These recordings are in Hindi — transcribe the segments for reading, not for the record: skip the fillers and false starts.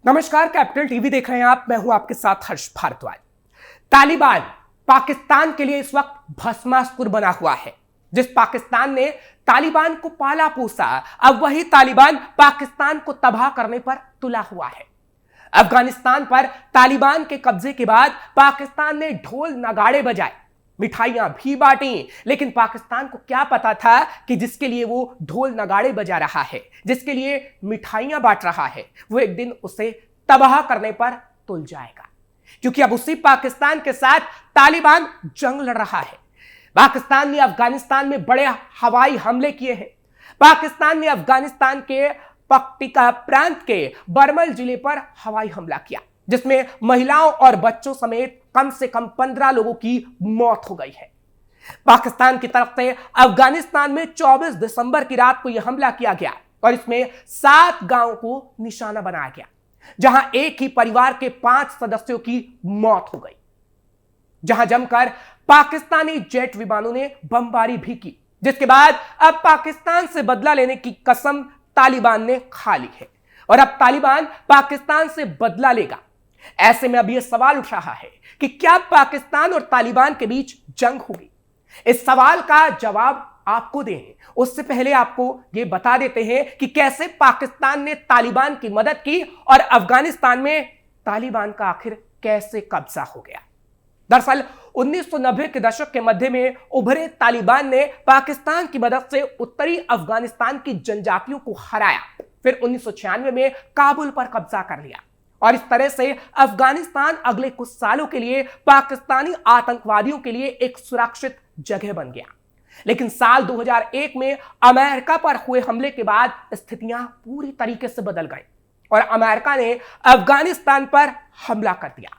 नमस्कार, कैपिटल टीवी देख रहे हैं आप। मैं हूं आपके साथ हर्ष भारद्वाज। तालिबान पाकिस्तान के लिए इस वक्त भस्मासुर बना हुआ है। जिस पाकिस्तान ने तालिबान को पाला पोसा, अब वही तालिबान पाकिस्तान को तबाह करने पर तुला हुआ है। अफगानिस्तान पर तालिबान के कब्जे के बाद पाकिस्तान ने ढोल नगाड़े बजाए, मिठाइयां भी बांटी, लेकिन पाकिस्तान को क्या पता था कि जिसके लिए वो ढोल नगाड़े बजा रहा है, जिसके लिए मिठाइयां बांट रहा है, वो एक दिन उसे तबाह करने पर तुल जाएगा। क्योंकि अब उसी पाकिस्तान के साथ तालिबान जंग लड़ रहा है। पाकिस्तान ने अफगानिस्तान में बड़े हवाई हमले किए हैं। पाकिस्तान ने अफगानिस्तान के पक्तिका प्रांत के बरमल जिले पर हवाई हमला किया, जिसमें महिलाओं और बच्चों समेत कम से कम 15 लोगों की मौत हो गई है। पाकिस्तान की तरफ से अफगानिस्तान में 24 दिसंबर की रात को यह हमला किया गया और इसमें 7 गांवों को निशाना बनाया गया, जहां एक ही परिवार के 5 सदस्यों की मौत हो गई। जहां जमकर पाकिस्तानी जेट विमानों ने बमबारी भी की, जिसके बाद अब पाकिस्तान से बदला लेने की कसम तालिबान ने खा ली है और अब तालिबान पाकिस्तान से बदला लेगा। ऐसे में अब यह सवाल उठ रहा है कि क्या पाकिस्तान और तालिबान के बीच जंग होगी? इस सवाल का जवाब आपको दें, उससे पहले आपको यह बता देते हैं कि कैसे पाकिस्तान ने तालिबान की मदद की और अफगानिस्तान में तालिबान का आखिर कैसे कब्जा हो गया। दरअसल 1990 के दशक के मध्य में उभरे तालिबान ने पाकिस्तान की मदद से उत्तरी अफगानिस्तान की जनजातियों को हराया, फिर 1996 में काबुल पर कब्जा कर लिया और इस तरह से अफगानिस्तान अगले कुछ सालों के लिए पाकिस्तानी आतंकवादियों के लिए एक सुरक्षित जगह बन गया। लेकिन साल 2001 में अमेरिका पर हुए हमले के बाद स्थितियां पूरी तरीके से बदल गई और अमेरिका ने अफगानिस्तान पर हमला कर दिया।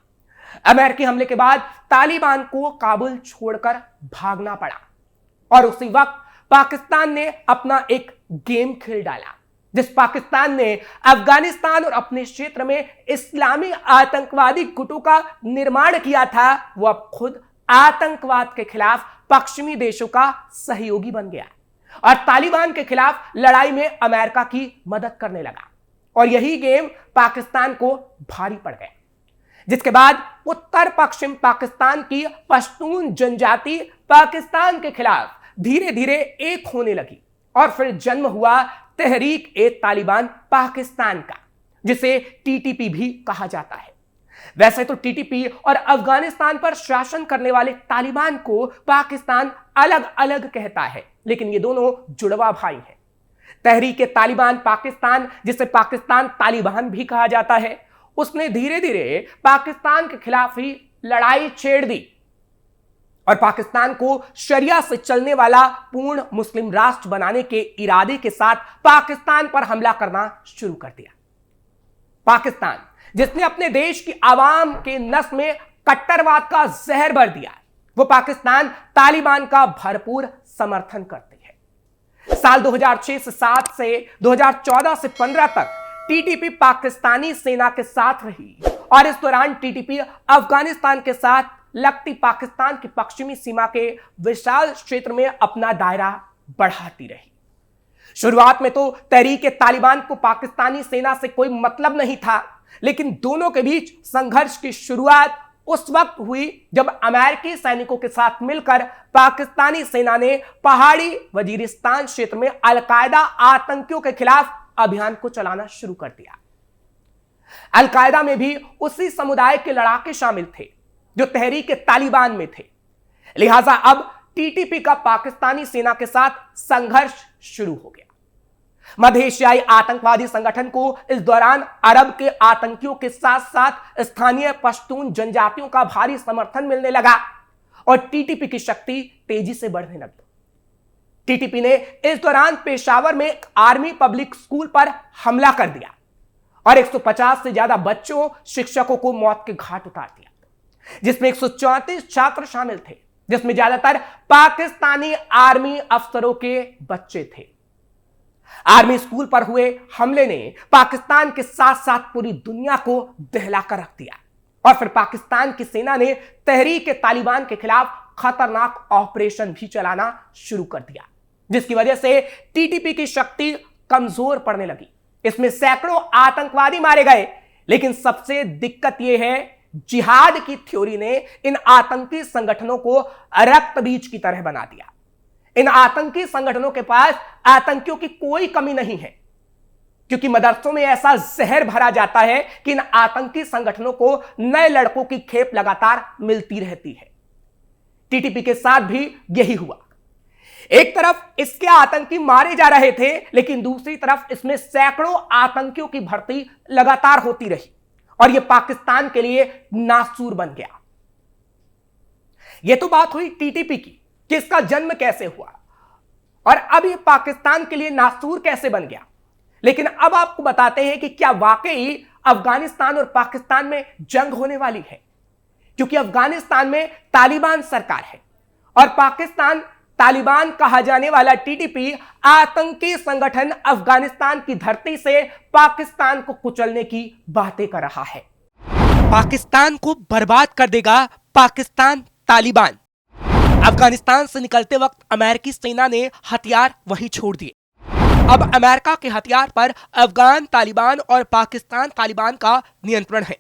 अमेरिकी हमले के बाद तालिबान को काबुल छोड़कर भागना पड़ा और उसी वक्त पाकिस्तान ने अपना एक गेम खेल डाला। जिस पाकिस्तान ने अफगानिस्तान और अपने क्षेत्र में इस्लामी आतंकवादी गुटों का निर्माण किया था, वो अब खुद आतंकवाद के खिलाफ पश्चिमी देशों का सहयोगी बन गया और तालिबान के खिलाफ लड़ाई में अमेरिका की मदद करने लगा और यही गेम पाकिस्तान को भारी पड़ गया। जिसके बाद उत्तर पश्चिम पाकिस्तान की पश्तून जनजाति पाकिस्तान के खिलाफ धीरे धीरे एक होने लगी और फिर जन्म हुआ तहरीक ए तालिबान पाकिस्तान का, जिसे टीटीपी भी कहा जाता है। वैसे तो टीटीपी और अफगानिस्तान पर शासन करने वाले तालिबान को पाकिस्तान अलग अलग कहता है, लेकिन ये दोनों जुड़वा भाई हैं। तहरीक ए तालिबान पाकिस्तान, जिसे पाकिस्तान तालिबान भी कहा जाता है, उसने धीरे धीरे पाकिस्तान के खिलाफ ही लड़ाई छेड़ दी और पाकिस्तान को शरिया से चलने वाला पूर्ण मुस्लिम राष्ट्र बनाने के इरादे के साथ पाकिस्तान पर हमला करना शुरू कर दिया। पाकिस्तान, जिसने अपने देश की आवाम के नस में कट्टरवाद का जहर भर दिया, वो पाकिस्तान तालिबान का भरपूर समर्थन करती है। साल 2006 से 7 से 2014 से 15 तक टीटीपी पाकिस्तानी सेना के साथ रही और इस दौरान टीटीपी अफगानिस्तान के साथ लगती पाकिस्तान की पश्चिमी सीमा के विशाल क्षेत्र में अपना दायरा बढ़ाती रही। शुरुआत में तो तहरीक-ए-तालिबान को पाकिस्तानी सेना से कोई मतलब नहीं था, लेकिन दोनों के बीच संघर्ष की शुरुआत उस वक्त हुई जब अमेरिकी सैनिकों के साथ मिलकर पाकिस्तानी सेना ने पहाड़ी वजीरिस्तान क्षेत्र में अलकायदा आतंकियों के खिलाफ अभियान को चलाना शुरू कर दिया। अलकायदा में भी उसी समुदाय के लड़ाके शामिल थे जो तहरीक तालिबान में थे। लिहाजा अब टीटीपी का पाकिस्तानी सेना के साथ संघर्ष शुरू हो गया। मध्य एशियाई आतंकवादी संगठन को इस दौरान अरब के आतंकियों के साथ साथ स्थानीय पश्तून जनजातियों का भारी समर्थन मिलने लगा और टीटीपी की शक्ति तेजी से बढ़ने लगी। टीटीपी ने इस दौरान पेशावर में एक आर्मी पब्लिक स्कूल पर हमला कर दिया और 150 से ज्यादा बच्चों, शिक्षकों को मौत के घाट उतार दिया, जिसमें 134 छात्र शामिल थे, जिसमें ज्यादातर पाकिस्तानी आर्मी अफसरों के बच्चे थे। आर्मी स्कूल पर हुए हमले ने पाकिस्तान के साथ साथ पूरी दुनिया को दहलाकर रख दिया और फिर पाकिस्तान की सेना ने तहरीक तालिबान के खिलाफ खतरनाक ऑपरेशन भी चलाना शुरू कर दिया, जिसकी वजह से टीटीपी की शक्ति कमजोर पड़ने लगी। इसमें सैकड़ों आतंकवादी मारे गए, लेकिन सबसे दिक्कत यह है, जिहाद की थ्योरी ने इन आतंकी संगठनों को रक्त बीज की तरह बना दिया। इन आतंकी संगठनों के पास आतंकियों की कोई कमी नहीं है, क्योंकि मदरसों में ऐसा जहर भरा जाता है कि इन आतंकी संगठनों को नए लड़कों की खेप लगातार मिलती रहती है। टीटीपी के साथ भी यही हुआ। एक तरफ इसके आतंकी मारे जा रहे थे, लेकिन दूसरी तरफ इसमें सैकड़ों आतंकियों की भर्ती लगातार होती रही और यह पाकिस्तान के लिए नासूर बन गया। यह तो बात हुई टीटीपी की कि इसका जन्म कैसे हुआ, और अब यह पाकिस्तान के लिए नासूर कैसे बन गया। लेकिन अब आपको बताते हैं कि क्या वाकई अफगानिस्तान और पाकिस्तान में जंग होने वाली है, क्योंकि अफगानिस्तान में तालिबान सरकार है और पाकिस्तान तालिबान कहा जाने वाला टीटीपी आतंकी संगठन अफगानिस्तान की धरती से पाकिस्तान को कुचलने की बातें कर रहा है। पाकिस्तान को बर्बाद कर देगा पाकिस्तान तालिबान। अफगानिस्तान से निकलते वक्त अमेरिकी सेना ने हथियार वहीं छोड़ दिए। अब अमेरिका के हथियार पर अफगान तालिबान और पाकिस्तान तालिबान का नियंत्रण है।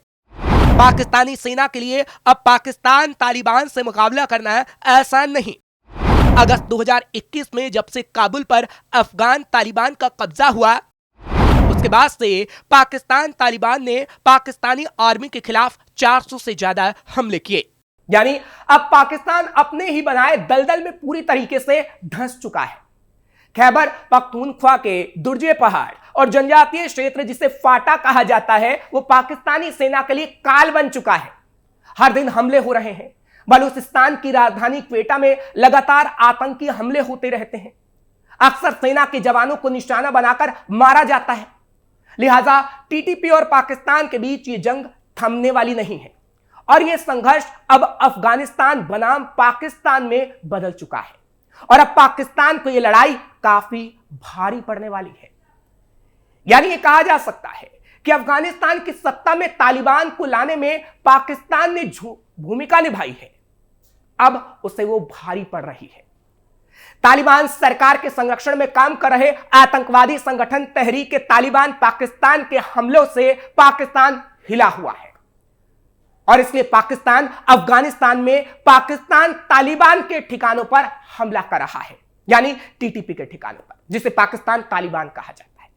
पाकिस्तानी सेना के लिए अब पाकिस्तान तालिबान से मुकाबला करना आसान नहीं। अगस्त 2021 में जब से काबुल पर अफगान तालिबान का कब्जा हुआ, उसके बाद से पाकिस्तान तालिबान ने पाकिस्तानी आर्मी के खिलाफ 400 से ज्यादा हमले किए। यानी अब पाकिस्तान अपने ही बनाए दलदल में पूरी तरीके से धंस चुका है। खैबर पख्तूनख्वा के दुर्जे पहाड़ और जनजातीय क्षेत्र, जिसे फाटा कहा जाता है, वो पाकिस्तानी सेना के लिए काल बन चुका है। हर दिन हमले हो रहे हैं। बलूचिस्तान की राजधानी क्वेटा में लगातार आतंकी हमले होते रहते हैं। अक्सर सेना के जवानों को निशाना बनाकर मारा जाता है। लिहाजा टीटीपी और पाकिस्तान के बीच ये जंग थमने वाली नहीं है और यह संघर्ष अब अफगानिस्तान बनाम पाकिस्तान में बदल चुका है और अब पाकिस्तान को यह लड़ाई काफी भारी पड़ने वाली है। यानी यह कहा जा सकता है कि अफगानिस्तान की सत्ता में तालिबान को लाने में पाकिस्तान ने भूमिका निभाई है, अब उसे वो भारी पड़ रही है। तालिबान सरकार के संरक्षण में काम कर रहे आतंकवादी संगठन तहरीक तालिबान पाकिस्तान के हमलों से पाकिस्तान हिला हुआ है और इसलिए पाकिस्तान अफगानिस्तान में पाकिस्तान तालिबान के ठिकानों पर हमला कर रहा है, यानी टीटीपी के ठिकानों पर, जिसे पाकिस्तान तालिबान कहा जाता है।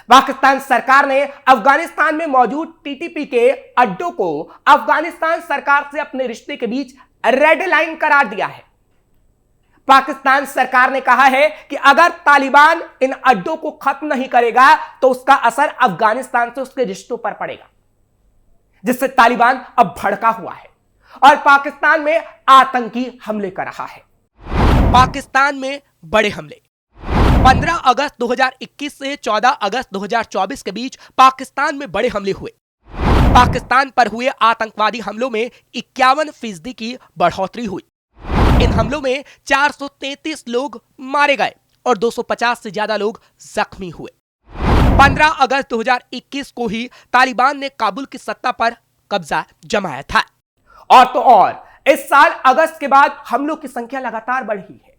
पाकिस्तान सरकार ने अफगानिस्तान में मौजूद टीटीपी के अड्डों को अफगानिस्तान सरकार से अपने रिश्ते के बीच रेड लाइन करार दिया है। पाकिस्तान सरकार ने कहा है कि अगर तालिबान इन अड्डों को खत्म नहीं करेगा तो उसका असर अफगानिस्तान से उसके रिश्तों पर पड़ेगा, जिससे तालिबान अब भड़का हुआ है और पाकिस्तान में आतंकी हमले कर रहा है। पाकिस्तान में बड़े हमले 15 अगस्त 2021 से 14 अगस्त 2024 के बीच पाकिस्तान में बड़े हमले हुए। पाकिस्तान पर हुए आतंकवादी हमलों में 51% की बढ़ोतरी हुई। इन हमलों में 433 लोग मारे गए और 250 से ज्यादा लोग जख्मी हुए। 15 अगस्त 2021 को ही तालिबान ने काबुल की सत्ता पर कब्जा जमाया था। और तो और इस साल अगस्त के बाद हमलों की संख्या लगातार बढ़ी है।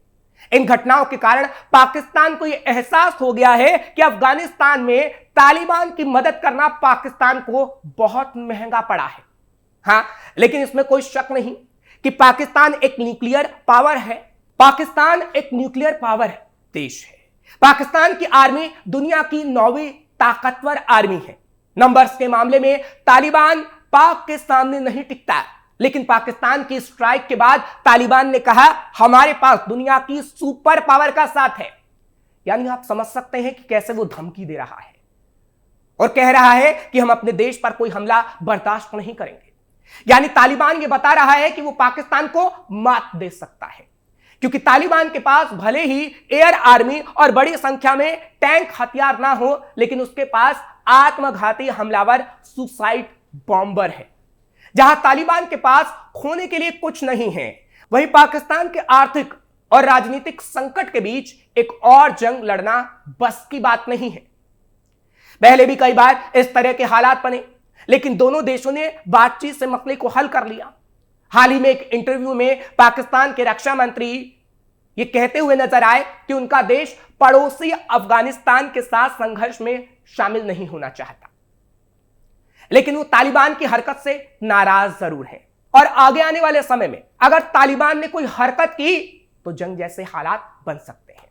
इन घटनाओं के कारण पाकिस्तान को यह एहसास हो गया है कि अफगानिस्तान में तालिबान की मदद करना पाकिस्तान को बहुत महंगा पड़ा है। हां, लेकिन इसमें कोई शक नहीं कि पाकिस्तान एक न्यूक्लियर पावर है। पाकिस्तान एक न्यूक्लियर पावर देश है। पाकिस्तान की आर्मी दुनिया की 9वीं ताकतवर आर्मी है। नंबर्स के मामले में तालिबान पाक के सामने नहीं टिकता, लेकिन पाकिस्तान की स्ट्राइक के बाद तालिबान ने कहा हमारे पास दुनिया की सुपर पावर का साथ है। यानी आप समझ सकते हैं कि कैसे वो धमकी दे रहा है और कह रहा है कि हम अपने देश पर कोई हमला बर्दाश्त नहीं करेंगे। यानी तालिबान ये बता रहा है कि वो पाकिस्तान को मात दे सकता है, क्योंकि तालिबान के पास भले ही एयर आर्मी और बड़ी संख्या में टैंक हथियार ना हो, लेकिन उसके पास आत्मघाती हमलावर सुसाइड बॉम्बर है। जहां तालिबान के पास खोने के लिए कुछ नहीं है, वहीं पाकिस्तान के आर्थिक और राजनीतिक संकट के बीच एक और जंग लड़ना बस की बात नहीं है। पहले भी कई बार इस तरह के हालात बने, लेकिन दोनों देशों ने बातचीत से मसले को हल कर लिया। हाल ही में एक इंटरव्यू में पाकिस्तान के रक्षा मंत्री ये कहते हुए नजर आए कि उनका देश पड़ोसी अफगानिस्तान के साथ संघर्ष में शामिल नहीं होना चाहता। लेकिन वो तालिबान की हरकत से नाराज जरूर है और आगे आने वाले समय में अगर तालिबान ने कोई हरकत की तो जंग जैसे हालात बन सकते हैं।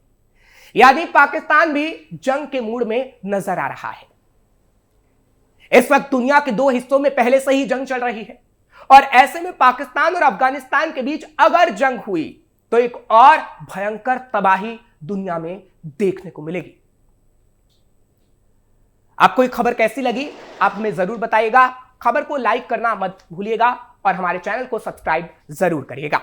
यानी पाकिस्तान भी जंग के मूड में नजर आ रहा है। इस वक्त दुनिया के दो हिस्सों में पहले से ही जंग चल रही है और ऐसे में पाकिस्तान और अफगानिस्तान के बीच अगर जंग हुई तो एक और भयंकर तबाही दुनिया में देखने को मिलेगी। आपको ये खबर कैसी लगी आप हमें जरूर बताइएगा। खबर को लाइक करना मत भूलिएगा और हमारे चैनल को सब्सक्राइब जरूर करिएगा।